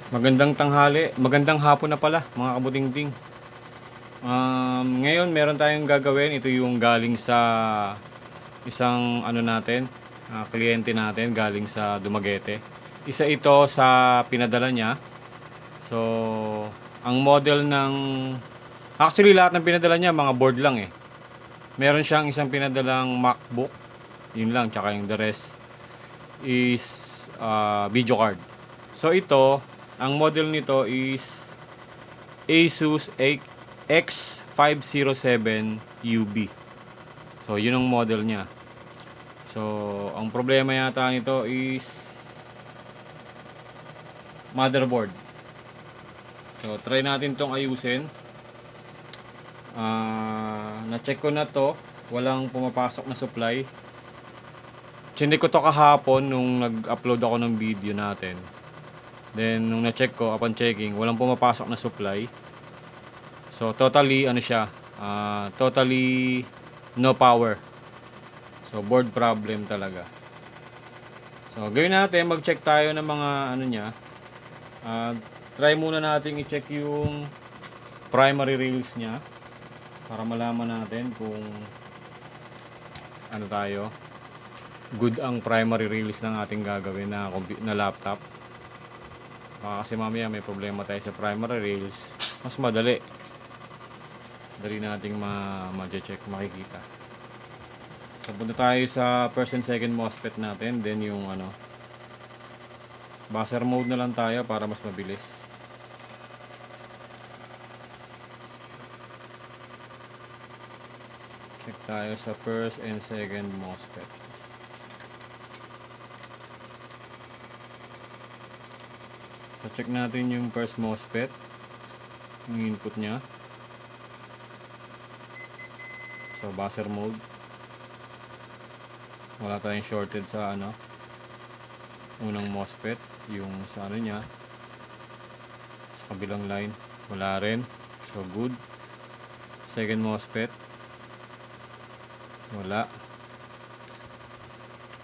Magandang tanghali, magandang hapon na pala mga kabudingding. Ngayon meron tayong gagawin. Ito yung galing sa isang natin, kliyente natin galing sa Dumaguete. Isa ito sa pinadala niya. So, ang model ng... Actually, lahat ng pinadala niya mga board lang eh. Meron siyang isang pinadalang MacBook. Yun lang, tsaka yung the rest is video card. So ito, ang model nito is Asus X507UB. So yun ang model niya. So ang problema yata nito is motherboard. So try natin tong ayusin. Na-check ko na to, walang pumapasok na supply. Chinik ko to kahapon nung nag-upload ako ng video natin. Then nung na-check ko, upon checking, walang pumapasok na supply. So totally totally no power. So board problem talaga. So gawin natin, mag-check tayo ng mga niya. Try muna natin i-check yung primary rails niya para malaman natin kung good ang primary rails ng ating gagawin na laptop. Kasi mamaya may problema tayo sa primary rails, mas madali nating ma-check, makikita. So punta tayo sa first and second MOSFET natin, then yung buzzer mode na lang tayo para mas mabilis. Check tayo sa first and second MOSFET. So check natin yung first MOSFET, yung input nya. So buzzer mode, wala tayong shorted sa unang MOSFET, yung sa nya sa kabilang line, wala rin. So good. Second MOSFET, wala.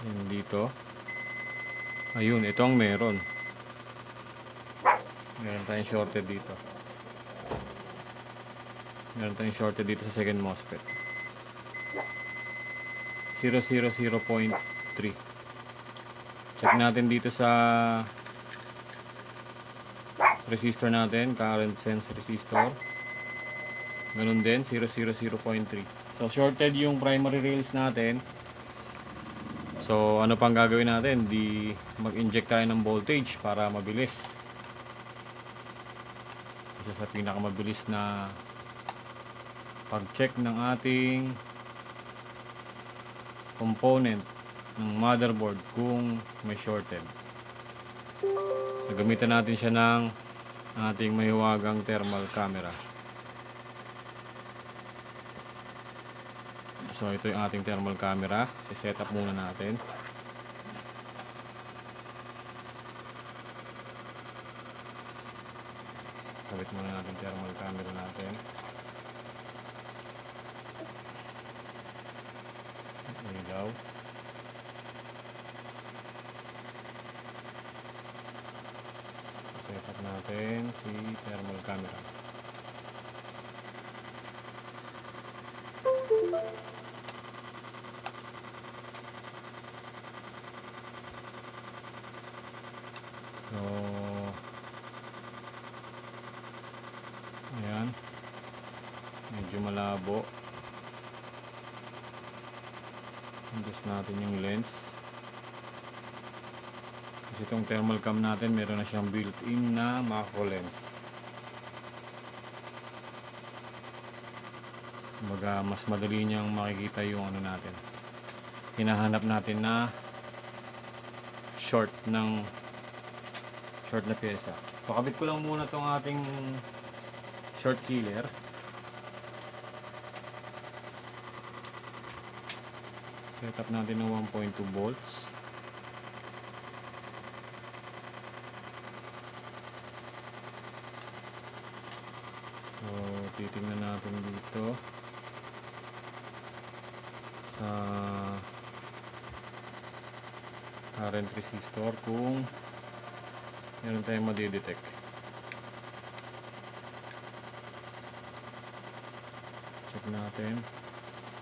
Yung dito, ayun, ito ang meron tayong shorted dito. Meron tayong shorted dito sa second MOSFET. 0.3. Check natin dito sa resistor natin, current sense resistor. Ganun din, 0.3. So shorted yung primary rails natin. So ano pang gagawin natin? Di mag-inject tayo ng voltage para mabilis. Isa sa pinakamabilis na pag-check ng ating component ng motherboard kung may shorted. So gamitan natin siya ng ating mahiwagang thermal camera. So ito yung ating thermal camera. Set up muna natin. Kabit muna natin thermal camera natin. Ilaw. Set up natin si thermal camera. So ayan, medyo malabo. Adjust natin yung lens kasi itong thermal cam natin meron na siyang built-in na macro lens. Kumbaga mas madali niyang makikita yung natin, hinahanap natin na short na pyesa. So kabit ko lang muna tong ating short killer. Set up natin ng 1.2 volts. So titingnan natin dito sa current resistor kung Meron tayong madidetect. Check natin.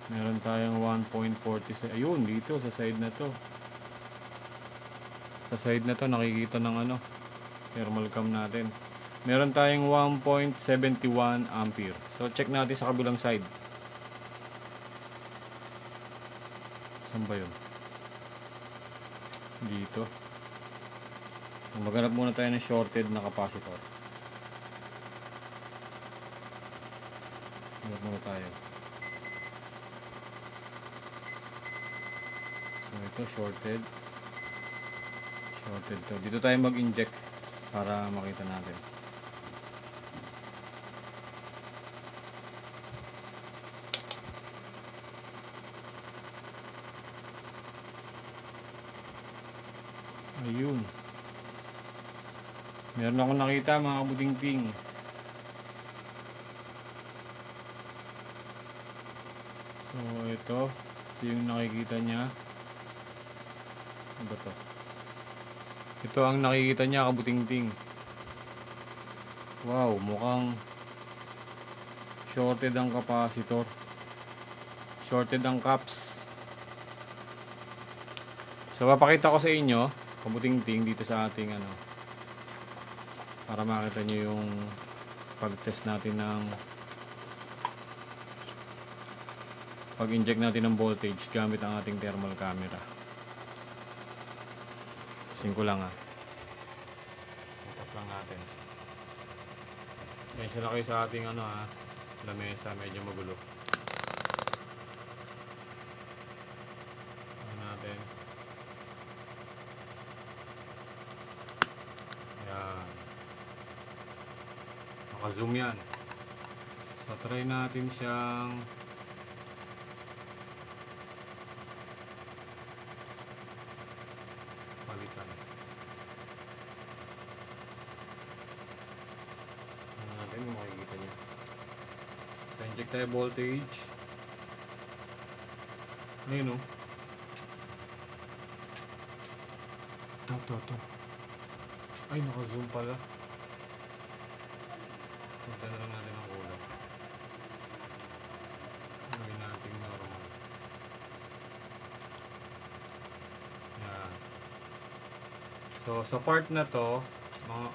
Meron tayong 1.47. Ayun, dito sa side na to. Sa side na to nakikita ng ano, thermal cam natin. Meron tayong 1.71 ampere. So check natin sa kabilang side. Saan ba yun? Dito. Maghanap muna tayo ng shorted na capacitor. Maghanap muna tayo. So ito shorted. Shorted to. Dito tayo mag-inject para makita natin. Ayun. Meron akong nakita mga kabudingting. So ito yung nakikita niya. Ano ba to? Ito ang nakikita niya kabutingting. Wow, mukhang shorted ang capacitor. Shorted ang caps. So papakita ko sa inyo kabutingting dito sa ating ano, para makita nyo yung pag-test natin ng pag-inject natin ng voltage gamit ang ating thermal camera. Kasing ko lang set up lang natin. Pasensya na kayo sa ating ano lamesa, medyo magulo. Ano natin. Ayan. Naka-zoom yan. So try natin siyang palitan. Ano natin kung makikita nyo. So inject tayo voltage. Ayun o. Ito. Ay, naka-zoom pala. Punta na lang natin ang kulay. Gawin natin normal. Yan. So, sa part na to, mga,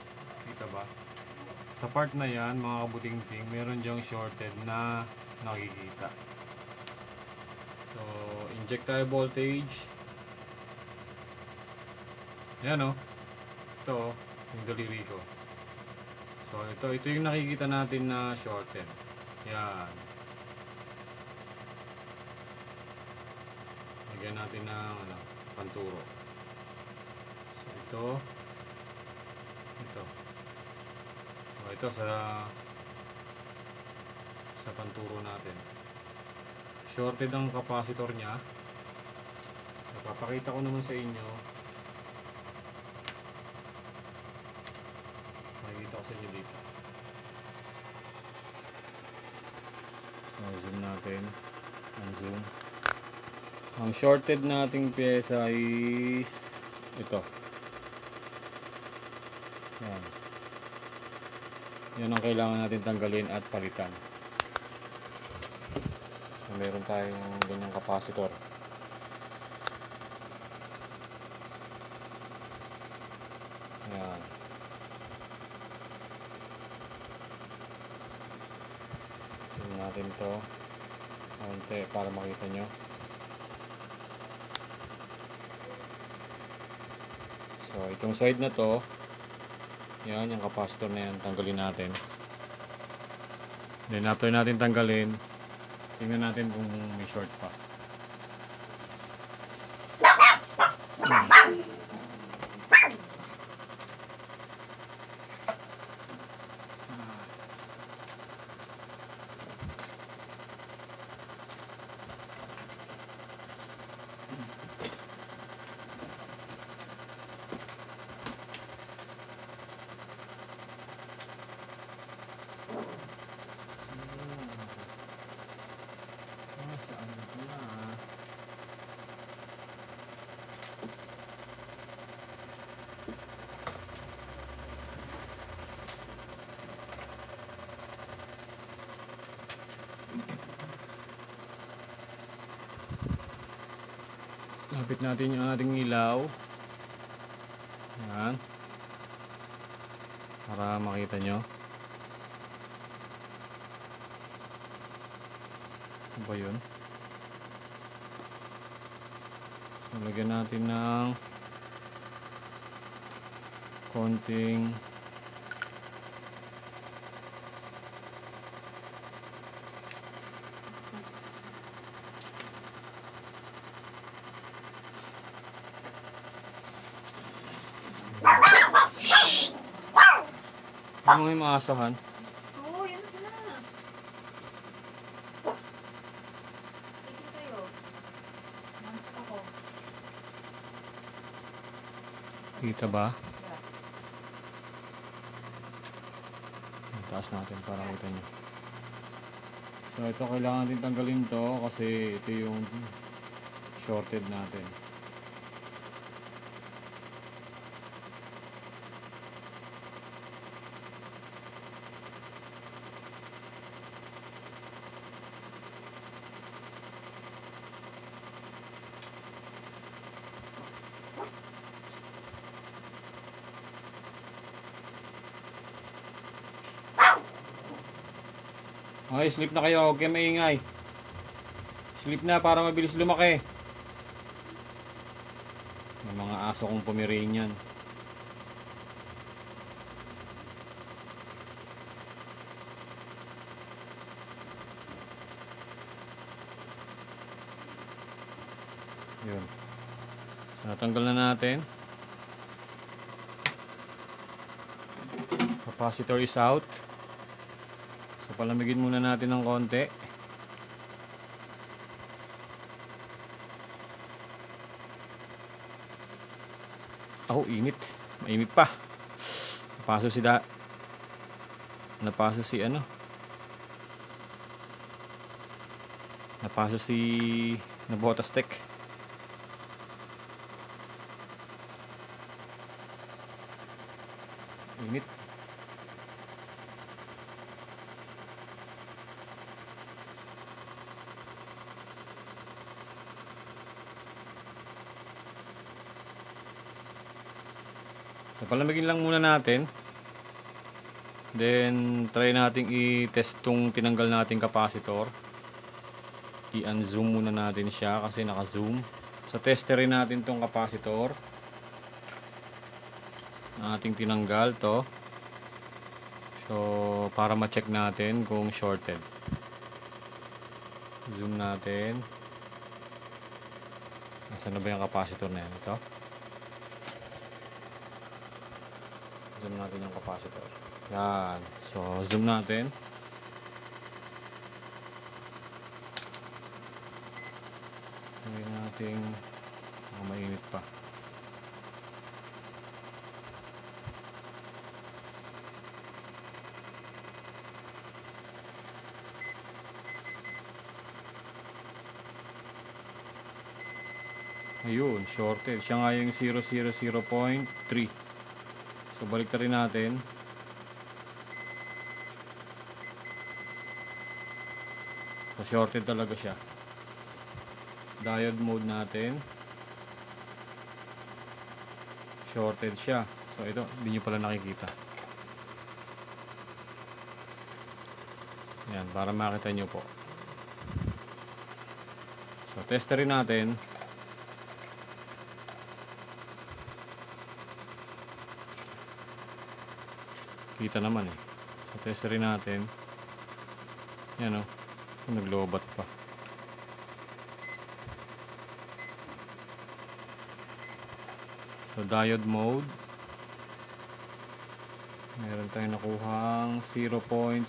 kita ba? Sa part na yan, mga kabutingting, meron diyang shorted na nakikita. So, inject tayo voltage. Yan o. Ito yung daliri ko. So, ito yung nakikita natin na shorted. Yan. Lagyan natin ng panturo. So, ito. So, ito sa panturo natin. Shorted ang capacitor niya. So, papakita ko naman sa inyo. Makikita ko sa inyo dito. So, zoom natin. Zoom. Ang shorted nating pyesa is ito. Yan. Yan ang kailangan natin tanggalin at palitan. So, meron tayong ganyang capacitor. Yan. Tingnan natin to konti para makita nyo. So itong side na to, yan yung capacitor na yan, tanggalin natin. Then after natin tanggalin, tingnan natin kung may short pa. Saan na? Kapit natin yung ating ilaw. Yan. Para makita nyo. Ano ba yun? So, lagyan natin ng konting ano yung mga asahan? Oo, yun na. Tigil kayo. Nantok ako. Kita ba? Yeah. Taas natin para makita nyo. So ito kailangan din tanggalin to kasi ito yung shorted natin. Okay, sleep na kayo. Huwag kayo maingay. Sleep na para mabilis lumaki. May mga aso kong Pomeranian. Yun. So natanggal na natin. Capacitor is out. So palamigin muna natin ng konti. Init. Mainit pa. Napaso si Nabotas Tech. Init. So palamigin lang muna natin. Then try nating i-test tong tinanggal nating capacitor. I-unzoom muna natin siya kasi naka-zoom. So testerin natin tong capacitor na ating tinanggal to. So para ma-check natin kung shorted. Zoom natin. Nasaan na ba yung capacitor na yan? Ito. Zoom natin yung capacitor. Yan. So, zoom natin. Gawin natin mainit pa. Ayun, shorted. Siya nga yung 0.3. So balik na rin natin. So shorted talaga siya. Diode mode natin. Shorted siya. So ito, hindi nyo pala nakikita. Yan, para makita nyo po. So testerin natin. Kita naman eh. So testerin natin. Yan o. Naglobat pa. So diode mode. Meron tayong nakuhang 0.0002.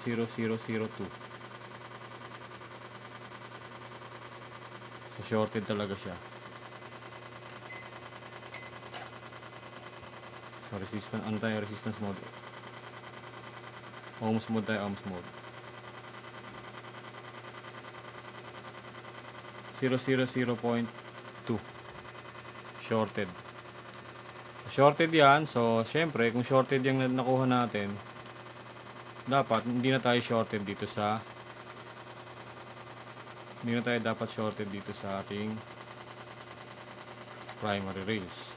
So shorted talaga siya. So resistance, ano tayo? Resistance mode. Ohms mode tayo, ohms mode. 0.002 shorted. Shorted yan. So syempre kung shorted yung nakuha natin, dapat hindi na tayo shorted dito sa dapat shorted dito sa ating primary rails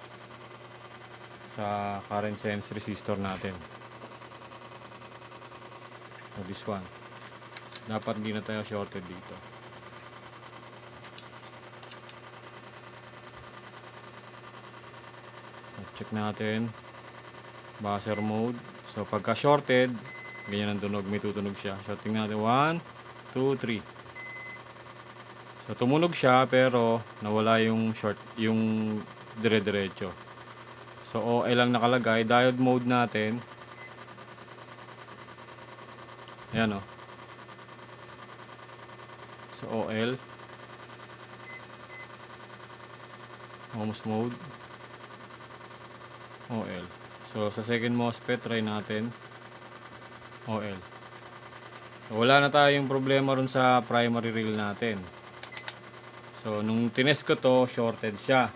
sa current sense resistor natin. So this one, dapat hindi na tayo shorted dito. So check natin buzzer mode. So pagka shorted, ganyan ang tunog, may tutunog siya. So tingnan natin, 1, 2, 3. So tumunog siya pero nawala yung short, yung dire-diretso. So OL lang nakalagay. Diode mode natin, ayan o. So OL, ohms mode, OL. So sa second MOSFET, try natin OL. So, wala na tayong problema ron sa primary rail natin. So nung tinest ko to, shorted siya.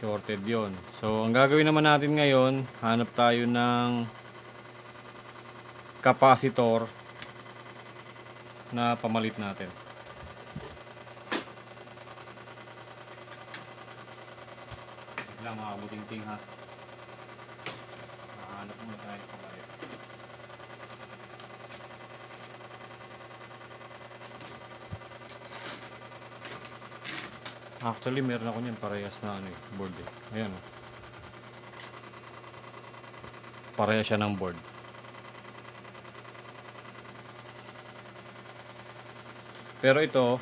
Shorted yon. So ang gagawin naman natin ngayon, hanap tayo ng capacitor na pamalit natin. Wait lang mga kabuting-ting ha. Hanap muna tayo ng pamalit. Actually, meron ako niyan parehas na ano, board eh. Ayan oh. Parehas siya ng board. Pero ito,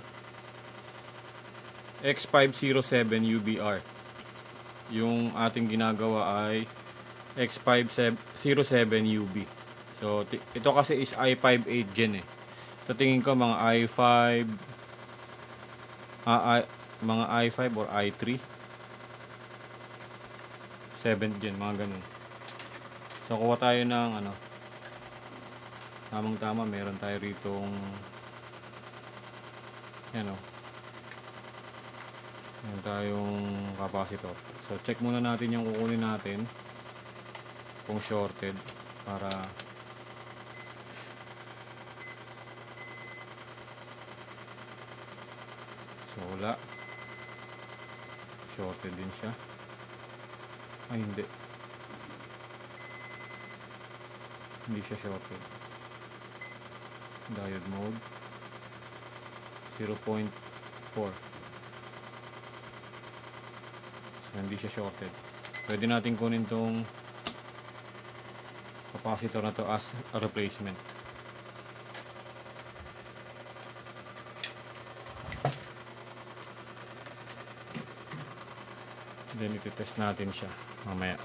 X507 UBR. Yung ating ginagawa ay X507 UB. So, ito kasi is i5 8 gen eh. Sa tingin ko mga i5, mga i5 or i3. 7th gen, mga ganun. So, kuha tayo ng ano. Tamang-tama, meron tayo ritong yan o. Meron tayong capacitor. So, check muna natin yung kukunin natin. Kung shorted. Para so, wala. Shorted din siya. Ay, hindi. Hindi siya shorted. Diode mode 0.4. So, hindi siya shorted. Pwede natin kunin tong capacitor na to as a replacement. Then iti-test natin siya mamaya.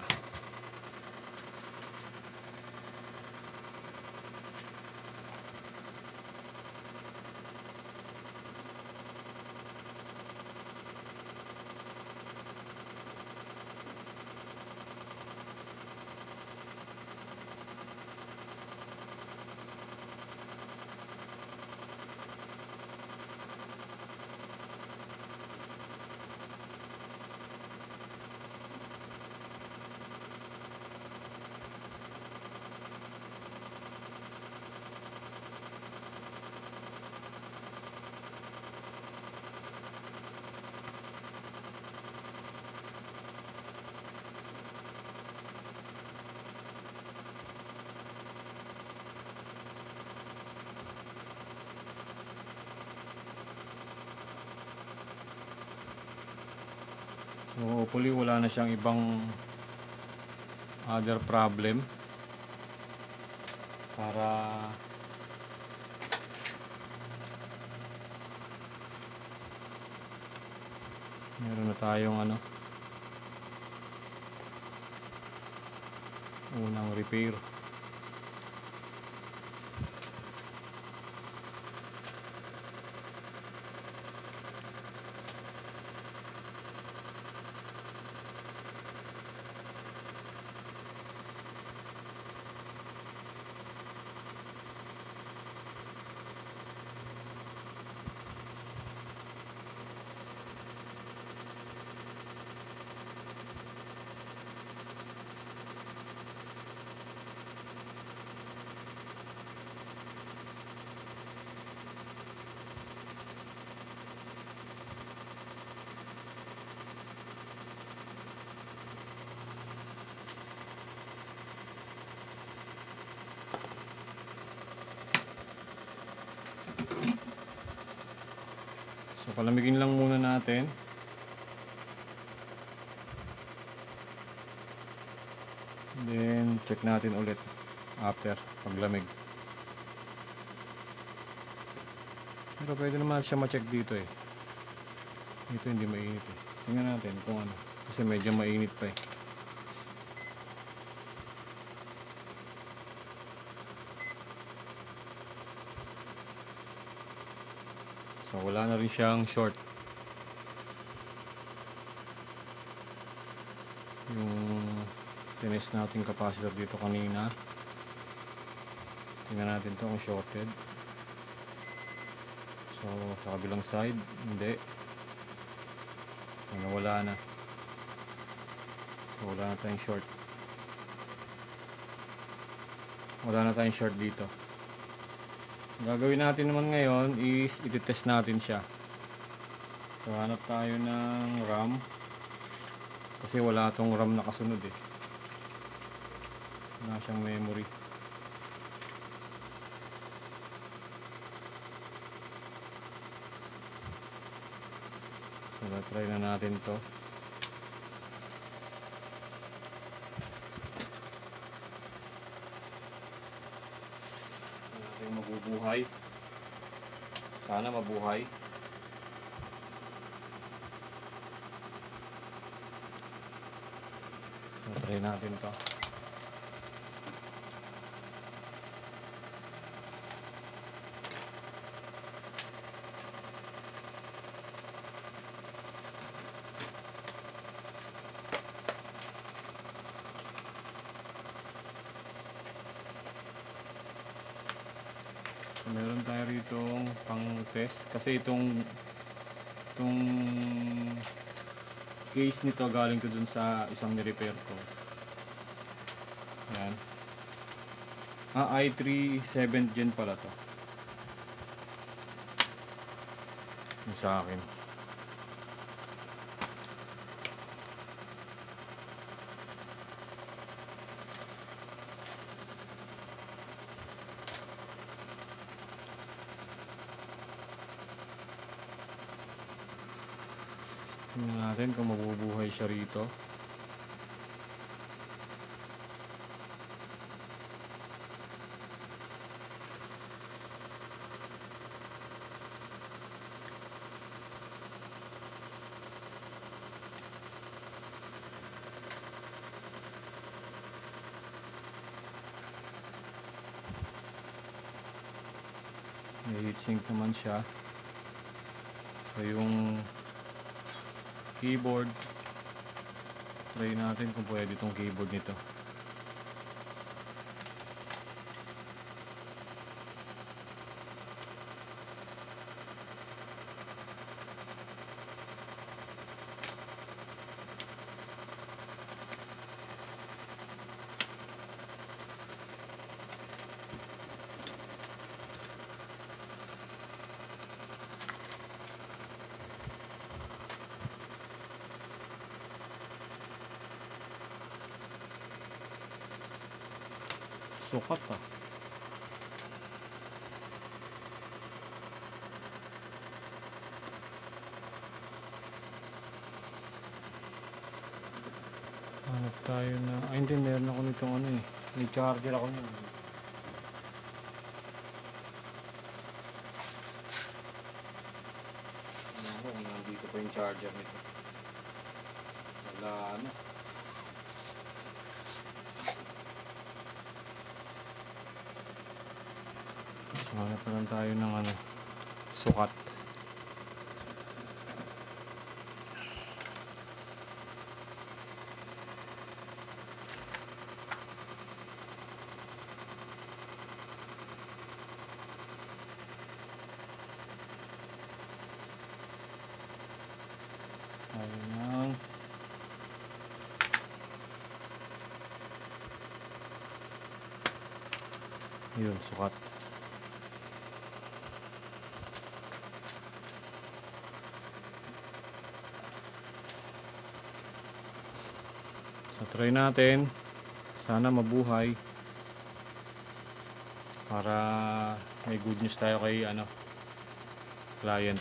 So hopefully wala na siyang ibang other problem para meron na tayong ano, unang repair. So palamigin lang muna natin. Then check natin ulit after paglamig. Pero pwede naman siya ma-check dito eh. Dito hindi mainit eh. Tingnan natin kung ano. Kasi medyo mainit pa eh. So wala na rin siyang short. Yung tinest natin capacitor dito kanina. Tingnan natin to kung shorted. So sa kabilang side, hindi. So nawala na. So wala na tayong short. Wala na tayong short dito. Ang gagawin natin naman ngayon is ititest natin siya. So hanap tayo ng RAM. Kasi wala tong RAM na kasunod eh. Wala siyang memory. So try na natin to. Natin mabubuhay. Sana mabuhay. So try natin to. So, meron tayo ritong pang test kasi itong case nito galing to dun sa isang ni-repair ko. Ayan. i3 7th gen pala to. Yung sa akin. Tingnan natin kung mabubuhay siya rito. May heatsink naman siya. So yung keyboard, try natin kung pwede itong keyboard nito. Sukat ah. Hanap tayo na... Ay hindi, meron ako nitong ano eh. May charger ako niyan. Ano kung nandito pa yung charger nito. Wala na. So hanap na lang tayo ng ano, sukat. Tayo ng yun, sukat. So try natin. Sana mabuhay. Para may good news tayo kay ano, client.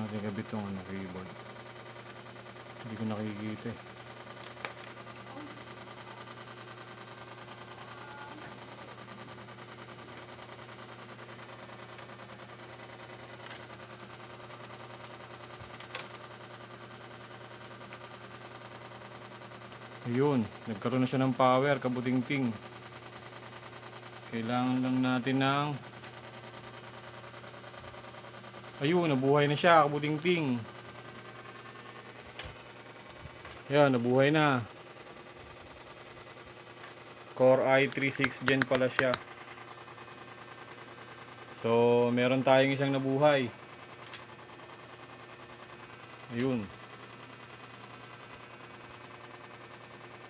natin kabit tong ano, keyboard. Hindi ko nakikita eh. Ayun, nagkaroon na siya ng power, kabuting-ting. Kailangan lang natin ng... Ayun, nabuhay na siya, kabuting-ting. Yan, nabuhay na. Core i3 6 Gen pala siya. So, meron tayong isang nabuhay. Ayun.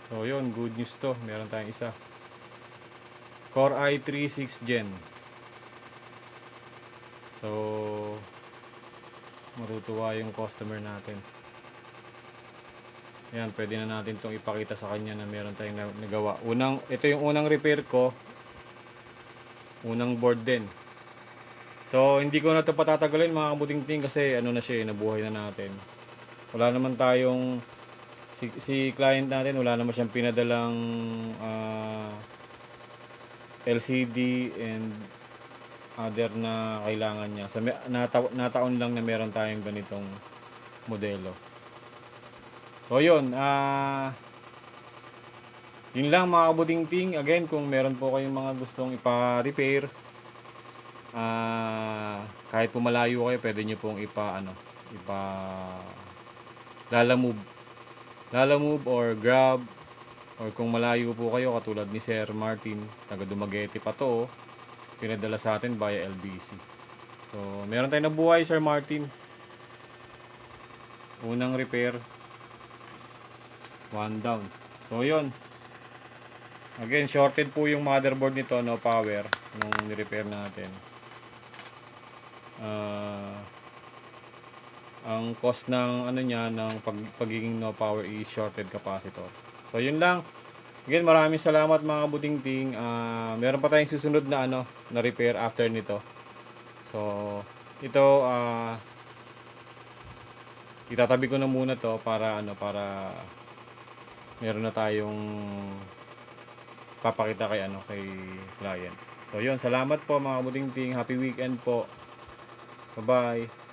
So, yun, good news to. Meron tayong isa. Core i3 6 Gen. So, matutuwa yung customer natin. Yan, pwede na natin itong ipakita sa kanya na meron tayong nagawa. Ito yung unang repair ko. Unang board din. So, hindi ko na ito patatagalin mga kabuting-ting kasi ano na siya, nabuhay na natin. Wala naman tayong, si client natin, wala naman siyang pinadalang LCD and other na kailangan niya. So, nataon lang na meron tayong ganitong modelo. So, yun. Yun lang mga kabuting-ting. Again, kung meron po kayong mga gustong ipa-repair, kahit po malayo kayo, pwede nyo pong Lalamove or Grab. Or kung malayo po kayo, katulad ni Sir Martin, taga Dumaguete pa to, pinadala sa atin via LBC. So, meron tayong nabuhay, Sir Martin. Unang repair. One down. So, yun. Again, shorted po yung motherboard nito, no power, nung ni-repair natin. Ang cost ng ano niya, ng pagiging no power is shorted capacitor. So, yun lang. Again, maraming salamat mga kabuting-ting. Meron pa tayong susunod na na repair after nito. So, ito itatabi ko na muna to para meron na tayong papakita kay client. So, yun, salamat po mga kabuting-ting. Happy weekend po. Bye-bye.